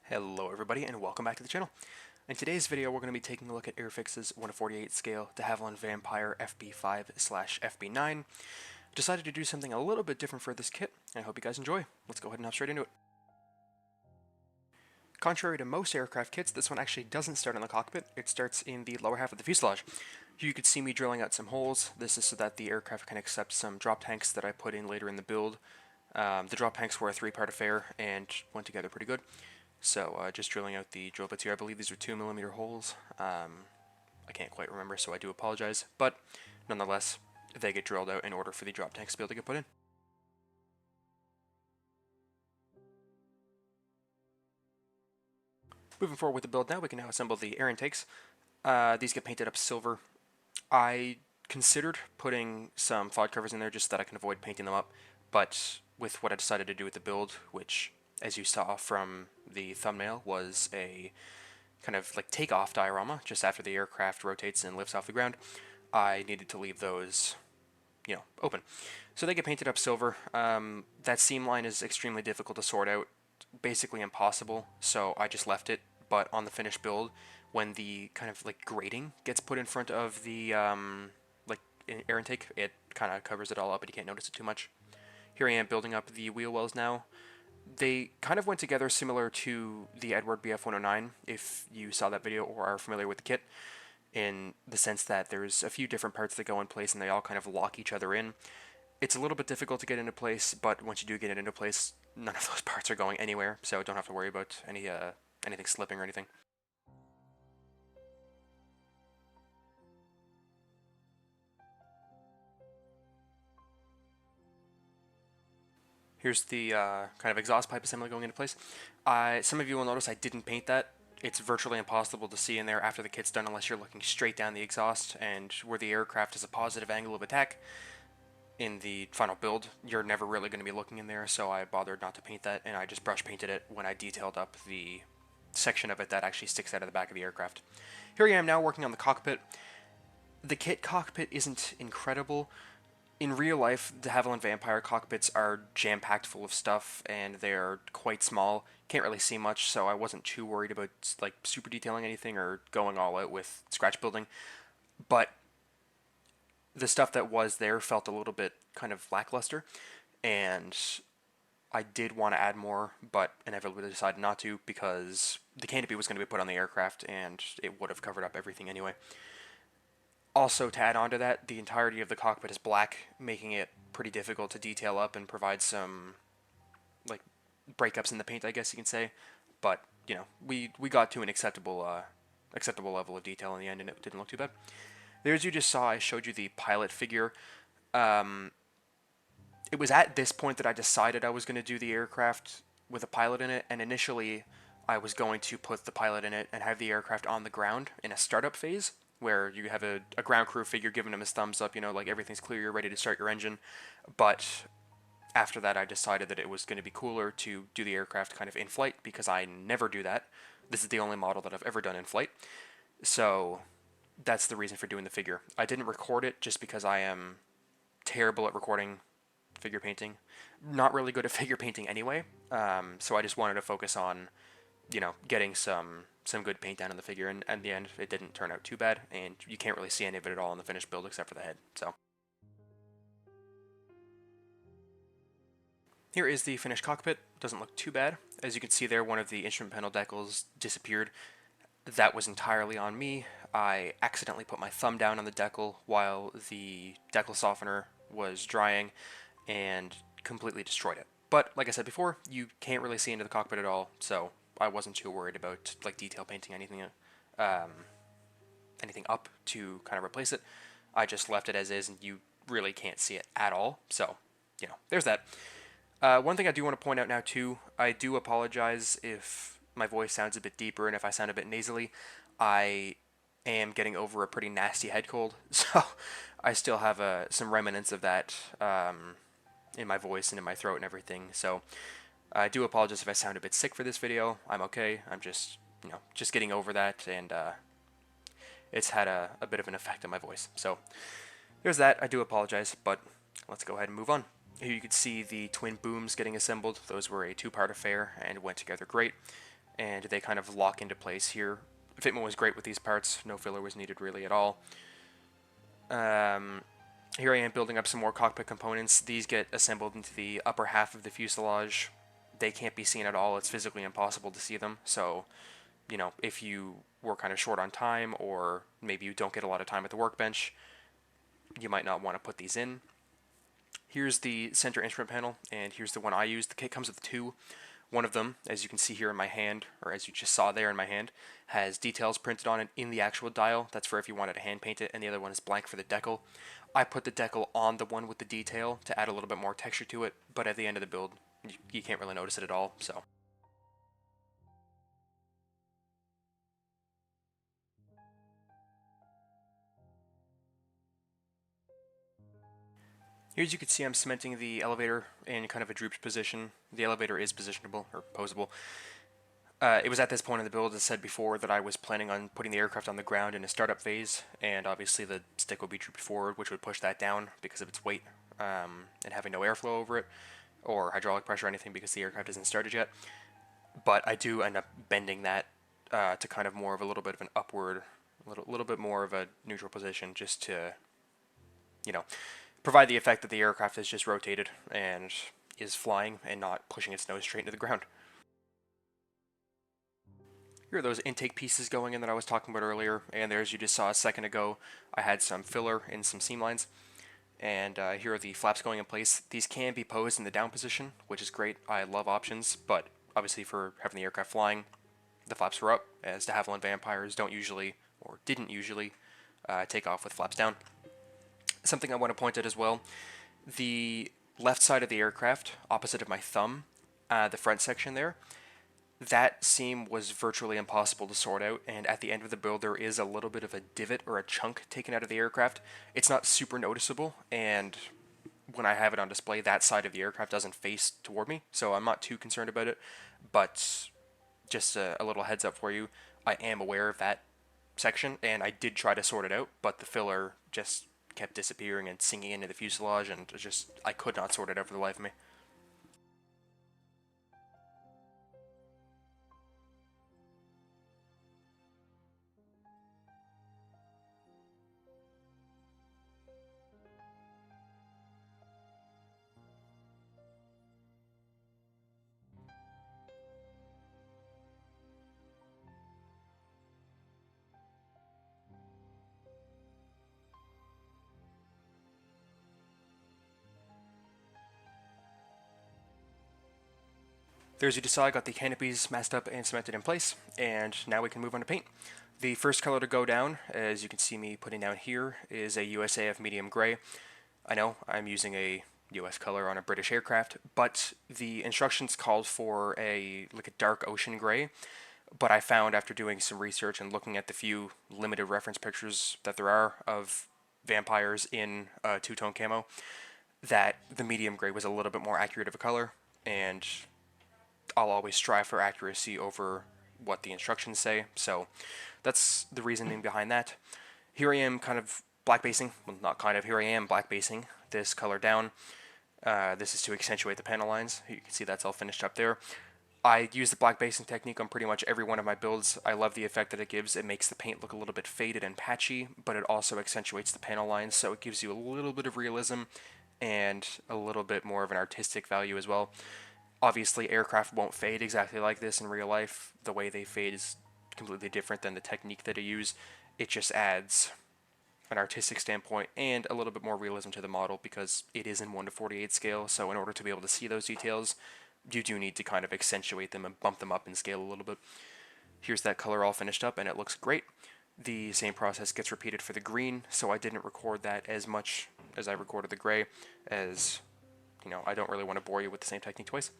Hello everybody and welcome back to the channel. In today's video we're going to be taking a look at Airfix's 1/48 scale De Havilland Vampire FB.5/FB.9. Decided to do something a little bit different for this kit, and I hope you guys enjoy. Let's go ahead and hop straight into it. Contrary to most aircraft kits, this one actually doesn't start in the cockpit. It starts in the lower half of the fuselage. Here you can see me drilling out some holes. This is so that the aircraft can accept some drop tanks that I put in later in the build. The drop tanks were a three-part affair and went together pretty good. So just drilling out the drill bits here. I believe these are 2mm holes. I can't quite remember, so I do apologize. But nonetheless, they get drilled out in order for the drop tanks to be able to get put in. Moving forward with the build now, we can now assemble the air intakes. These get painted up silver. I considered putting some FOD covers in there just so that I can avoid painting them up, but with what I decided to do with the build, which, as you saw from the thumbnail, was a kind of like takeoff diorama just after the aircraft rotates and lifts off the ground, I needed to leave those, open. So they get painted up silver. That seam line is extremely difficult to sort out, basically impossible, so I just left it. But on the finished build, when the kind of like grating gets put in front of the air intake, it kind of covers it all up and you can't notice it too much. Here I am building up the wheel wells now. They kind of went together similar to the Edward BF-109, if you saw that video or are familiar with the kit, in the sense that there's a few different parts that go in place and they all kind of lock each other in. It's a little bit difficult to get into place, but once you do get it into place, none of those parts are going anywhere, so don't have to worry about anything slipping or anything. Here's the kind of exhaust pipe assembly going into place. Some of you will notice I didn't paint that. It's virtually impossible to see in there after the kit's done unless you're looking straight down the exhaust, and where the aircraft is a positive angle of attack in the final build, you're never really going to be looking in there, so I bothered not to paint that, and I just brush painted it when I detailed up the section of it that actually sticks out of the back of the aircraft. Here I am now working on the cockpit. The kit cockpit isn't incredible. In real life, the Havilland Vampire cockpits are jam-packed full of stuff, and they're quite small. Can't really see much, so I wasn't too worried about like super detailing anything or going all out with scratch building. But the stuff that was there felt a little bit kind of lackluster, and I did want to add more, but inevitably decided not to because the canopy was going to be put on the aircraft, and it would have covered up everything anyway. Also, to add on to that, the entirety of the cockpit is black, making it pretty difficult to detail up and provide some, like, breakups in the paint, I guess you can say. But, we got to an acceptable level of detail in the end, and it didn't look too bad. There, as you just saw, I showed you the pilot figure. It was at this point that I decided I was going to do the aircraft with a pilot in it, and initially I was going to put the pilot in it and have the aircraft on the ground in a startup phase, where you have a ground crew figure giving him his thumbs up, like everything's clear, you're ready to start your engine. But after that, I decided that it was going to be cooler to do the aircraft kind of in flight, because I never do that. This is the only model that I've ever done in flight. So that's the reason for doing the figure. I didn't record it just because I am terrible at recording figure painting. Not really good at figure painting anyway, so I just wanted to focus on, getting some good paint down on the figure, and in the end it didn't turn out too bad, and you can't really see any of it at all in the finished build except for the head. So here is the finished cockpit. Doesn't look too bad. As you can see there, one of the instrument panel decals disappeared. That was entirely on me. I accidentally put my thumb down on the decal while the decal softener was drying and completely destroyed it. But like I said before, you can't really see into the cockpit at all, so I wasn't too worried about like detail painting anything up to kind of replace it. I just left it as is, and you really can't see it at all. So, there's that. One thing I do want to point out now too, I do apologize if my voice sounds a bit deeper and if I sound a bit nasally. I am getting over a pretty nasty head cold, so I still have some remnants of that in my voice and in my throat and everything. So I do apologize if I sound a bit sick for this video. I'm okay. I'm just, just getting over that, and it's had a bit of an effect on my voice. So there's that. I do apologize, but let's go ahead and move on. Here you can see the twin booms getting assembled. Those were a two-part affair and went together great. and they kind of lock into place here. Fitment was great with these parts, no filler was needed really at all. Here I am building up some more cockpit components. These get assembled into the upper half of the fuselage. They can't be seen at all, it's physically impossible to see them, so you know, if you were kind of short on time, or maybe you don't get a lot of time at the workbench, you might not want to put these in. Here's the center instrument panel, and here's the one I use. The kit comes with two. One of them, as you can see here in my hand, or as you just saw there in my hand, has details printed on it in the actual dial. That's for if you wanted to hand paint it, and the other one is blank for the decal. I put the decal on the one with the detail to add a little bit more texture to it, but at the end of the build, you can't really notice it at all, so. Here, as you can see, I'm cementing the elevator in kind of a drooped position. The elevator is positionable, or posable. It was at this point in the build, as I said before, that I was planning on putting the aircraft on the ground in a startup phase, and obviously the stick would be drooped forward, which would push that down because of its weight, and having no airflow over it, or hydraulic pressure or anything because the aircraft isn't started yet. But I do end up bending that to kind of more of a little bit of an upward, little bit more of a neutral position, just to, you know, provide the effect that the aircraft is just rotated and is flying and not pushing its nose straight into the ground. Here are those intake pieces going in that I was talking about earlier, and there, as you just saw a second ago, I had some filler in some seam lines, and here are the flaps going in place. These can be posed in the down position, which is great. I love options, but obviously for having the aircraft flying, the flaps were up, as de Havilland Vampires don't usually, or didn't usually, take off with flaps down. Something I want to point out as well, the left side of the aircraft, opposite of my thumb, the front section there, that seam was virtually impossible to sort out, and at the end of the build there is a little bit of a divot or a chunk taken out of the aircraft. It's not super noticeable, and when I have it on display, that side of the aircraft doesn't face toward me, so I'm not too concerned about it, but just a little heads up for you, I am aware of that section, and I did try to sort it out, but the filler just kept disappearing and sinking into the fuselage, and I could not sort it out for the life of me. There, as you just saw, I got the canopies masked up and cemented in place, and now we can move on to paint. The first color to go down, as you can see me putting down here, is a USAF medium gray. I know I'm using a US color on a British aircraft, but the instructions called for like a dark ocean gray, but I found after doing some research and looking at the few limited reference pictures that there are of vampires in two-tone camo, that the medium gray was a little bit more accurate of a color, and I'll always strive for accuracy over what the instructions say, so that's the reasoning behind that. Here I am kind of black basing, well not kind of, here I am black basing this color down. This is to accentuate the panel lines. You can see that's all finished up there. I use the black basing technique on pretty much every one of my builds. I love the effect that it gives. It makes the paint look a little bit faded and patchy, but it also accentuates the panel lines, so it gives you a little bit of realism and a little bit more of an artistic value as well. Obviously, aircraft won't fade exactly like this in real life. The way they fade is completely different than the technique that I use. It just adds an artistic standpoint and a little bit more realism to the model because it is in 1:48 scale, so in order to be able to see those details, you do need to kind of accentuate them and bump them up in scale a little bit. Here's that color all finished up and it looks great. The same process gets repeated for the green, so I didn't record that as much as I recorded the gray, as you know, I don't really want to bore you with the same technique twice.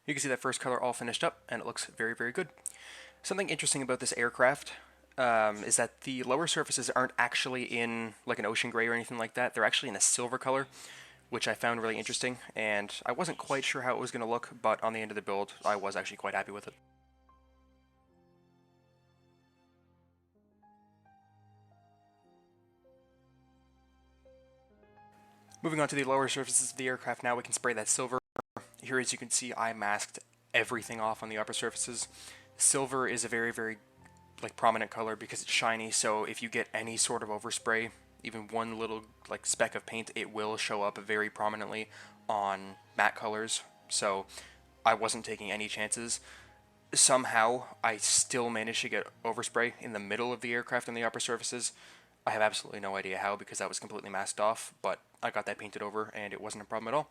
You can see that first color all finished up, and it looks very, very good. Something interesting about this aircraft is that the lower surfaces aren't actually in like an ocean gray or anything like that. They're actually in a silver color, which I found really interesting, and I wasn't quite sure how it was going to look, but on the end of the build, I was actually quite happy with it. Moving on to the lower surfaces of the aircraft now, we can spray that silver. Here, as you can see, I masked everything off on the upper surfaces. Silver is a very, very prominent color because it's shiny, so if you get any sort of overspray, even one little speck of paint, it will show up very prominently on matte colors. So I wasn't taking any chances. Somehow I still managed to get overspray in the middle of the aircraft on the upper surfaces. I have absolutely no idea how, because that was completely masked off, but I got that painted over and it wasn't a problem at all.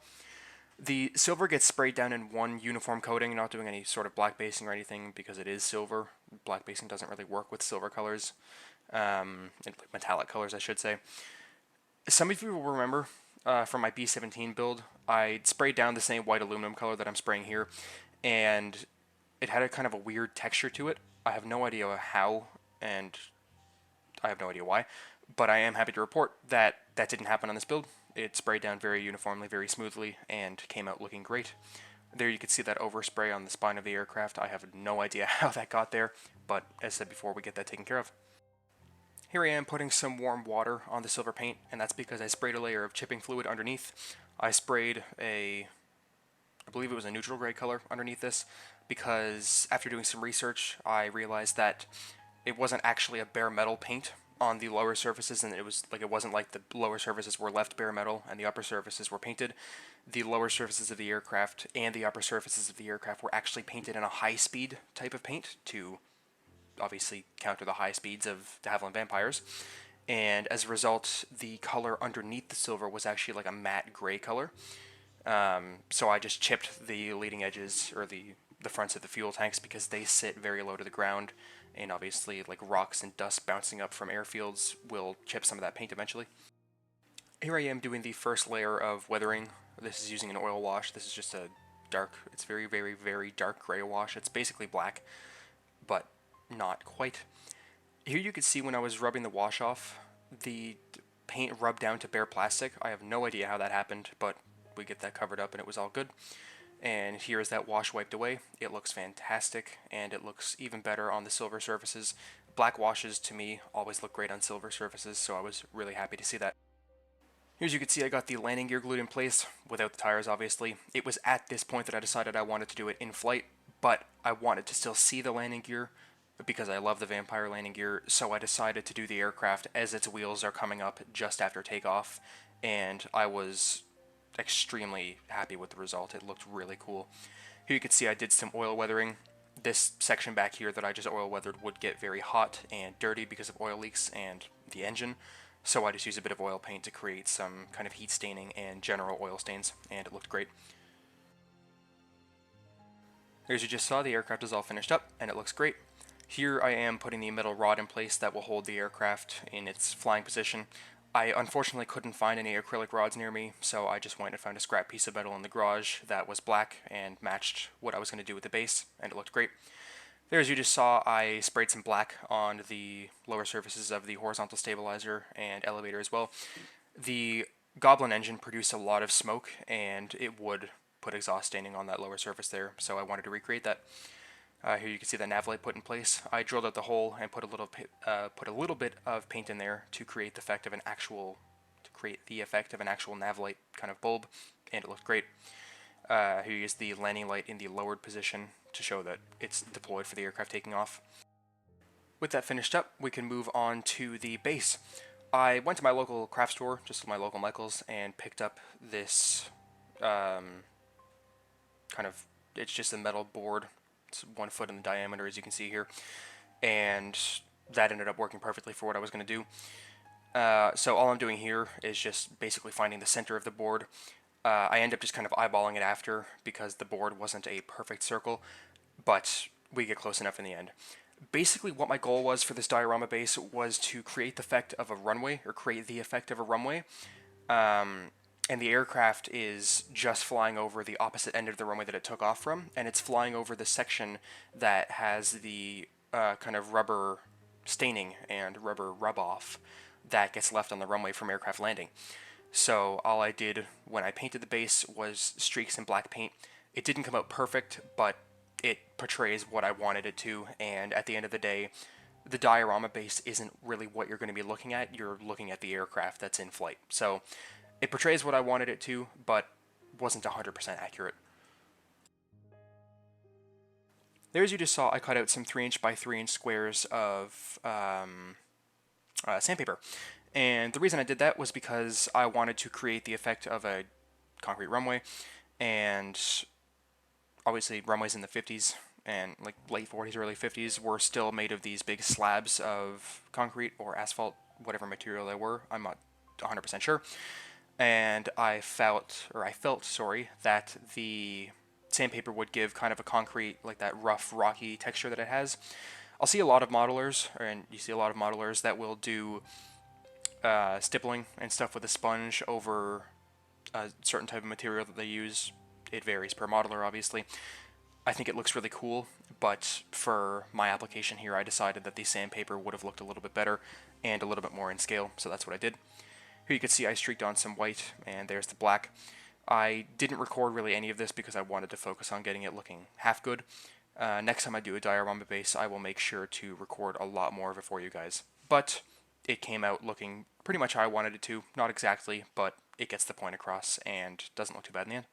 The silver gets sprayed down in one uniform coating, not doing any sort of black basing or anything because it is silver. Black basing doesn't really work with silver colors, metallic colors I should say. Some of you will remember from my B17 build, I sprayed down the same white aluminum color that I'm spraying here, and it had a kind of a weird texture to it. I have no idea how, and I have no idea why, but I am happy to report that that didn't happen on this build. It sprayed down very uniformly, very smoothly, and came out looking great. There you can see that overspray on the spine of the aircraft. I have no idea how that got there, but as I said before, we get that taken care of. Here I am putting some warm water on the silver paint, and that's because I sprayed a layer of chipping fluid underneath. I sprayed I believe it was a neutral gray color underneath this, because after doing some research, I realized that it wasn't actually a bare metal paint on the lower surfaces, and it wasn't like the lower surfaces were left bare metal and the upper surfaces were painted. The lower surfaces of the aircraft and the upper surfaces of the aircraft were actually painted in a high speed type of paint to obviously counter the high speeds of the Havilland Vampires, and as a result the color underneath the silver was actually like a matte gray color. So I just chipped the leading edges, or the fronts of the fuel tanks, because they sit very low to the ground, and obviously rocks and dust bouncing up from airfields will chip some of that paint eventually. Here I am doing the first layer of weathering. This is using an oil wash. This is just it's very, very, very dark gray wash. It's basically black, but not quite. Here you can see when I was rubbing the wash off, the paint rubbed down to bare plastic. I have no idea how that happened, but we get that covered up and it was all good. And here is that wash wiped away. It looks fantastic, and it looks even better on the silver surfaces. Black washes, to me, always look great on silver surfaces, so I was really happy to see that. Here, as you can see, I got the landing gear glued in place, without the tires, obviously. It was at this point that I decided I wanted to do it in flight, but I wanted to still see the landing gear, because I love the Vampire landing gear, so I decided to do the aircraft as its wheels are coming up just after takeoff, and I was extremely happy with the result. It looked really cool. Here you can see I did some oil weathering. This section back here that I just oil weathered would get very hot and dirty because of oil leaks and the engine, so I just used a bit of oil paint to create some kind of heat staining and general oil stains, and it looked great. As you just saw, the aircraft is all finished up and it looks great. Here I am putting the metal rod in place that will hold the aircraft in its flying position. I unfortunately couldn't find any acrylic rods near me, so I just went and found a scrap piece of metal in the garage that was black and matched what I was going to do with the base, and it looked great. There, as you just saw, I sprayed some black on the lower surfaces of the horizontal stabilizer and elevator as well. The Goblin engine produced a lot of smoke, and it would put exhaust staining on that lower surface there, so I wanted to recreate that. Here you can see the nav light put in place. I drilled out the hole and put a little bit of paint in there to create the effect of an actual nav light kind of bulb, and it looked great. Here you use the landing light in the lowered position to show that it's deployed for the aircraft taking off. With that finished up, we can move on to the base. I went to my local craft store, just my local Michael's, and picked up this it's just a metal board. It's 1 foot in the diameter, as you can see here, and that ended up working perfectly for what I was going to do. So all I'm doing here is just basically finding the center of the board. I end up just kind of eyeballing it after, because the board wasn't a perfect circle, but we get close enough in the end. Basically what my goal was for this diorama base was to create the effect of a runway, or create the effect of a runway. and the aircraft is just flying over the opposite end of the runway that it took off from, and it's flying over the section that has the kind of rubber staining and rubber rub-off that gets left on the runway from aircraft landing. So all I did when I painted the base was streaks in black paint. It didn't come out perfect, but it portrays what I wanted it to, and at the end of the day, the diorama base isn't really what you're going to be looking at. You're looking at the aircraft that's in flight. So it portrays what I wanted it to, but wasn't 100% accurate. There, as you just saw, I cut out some 3" by 3" squares of sandpaper. And the reason I did that was because I wanted to create the effect of a concrete runway, and obviously runways in the 50s and like late 40s, early 50s were still made of these big slabs of concrete or asphalt, whatever material they were. I'm not 100% sure. And I felt, sorry, that the sandpaper would give kind of a concrete, like that rough, rocky texture that it has. I'll see a lot of modelers, and you see a lot of modelers that will do stippling and stuff with a sponge over a certain type of material that they use. It varies per modeler, obviously. I think it looks really cool, but for my application here, I decided that the sandpaper would have looked a little bit better and a little bit more in scale, so that's what I did. Here you can see I streaked on some white, and there's the black. I didn't record really any of this because I wanted to focus on getting it looking half good. Next time I do a diorama base, I will make sure to record a lot more of it for you guys. But it came out looking pretty much how I wanted it to. Not exactly, but it gets the point across and doesn't look too bad in the end.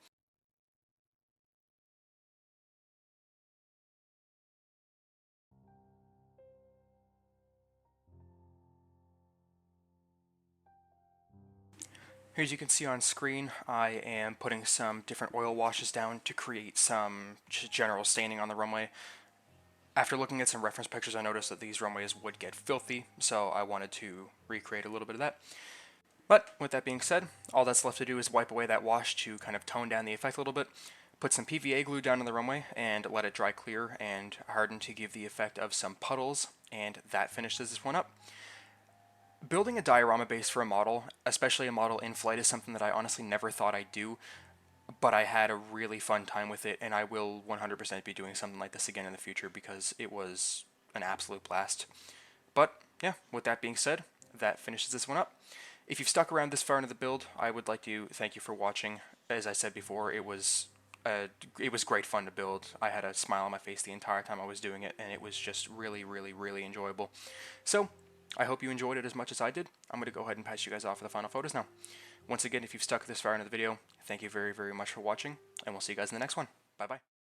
Here, as you can see on screen, I am putting some different oil washes down to create some general staining on the runway. After looking at some reference pictures, I noticed that these runways would get filthy, so I wanted to recreate a little bit of that. But with that being said, all that's left to do is wipe away that wash to kind of tone down the effect a little bit, put some PVA glue down on the runway, and let it dry clear and harden to give the effect of some puddles, and that finishes this one up. Building a diorama base for a model, especially a model in flight, is something that I honestly never thought I'd do, but I had a really fun time with it, and I will 100% be doing something like this again in the future because it was an absolute blast. But yeah, with that being said, that finishes this one up. If you've stuck around this far into the build, I would like to thank you for watching. As I said before, it was great fun to build. I had a smile on my face the entire time I was doing it, and it was just really, really, really enjoyable. So I hope you enjoyed it as much as I did. I'm going to go ahead and pass you guys off for the final photos now. Once again, if you've stuck this far into the video, thank you very, very much for watching, and we'll see you guys in the next one. Bye-bye.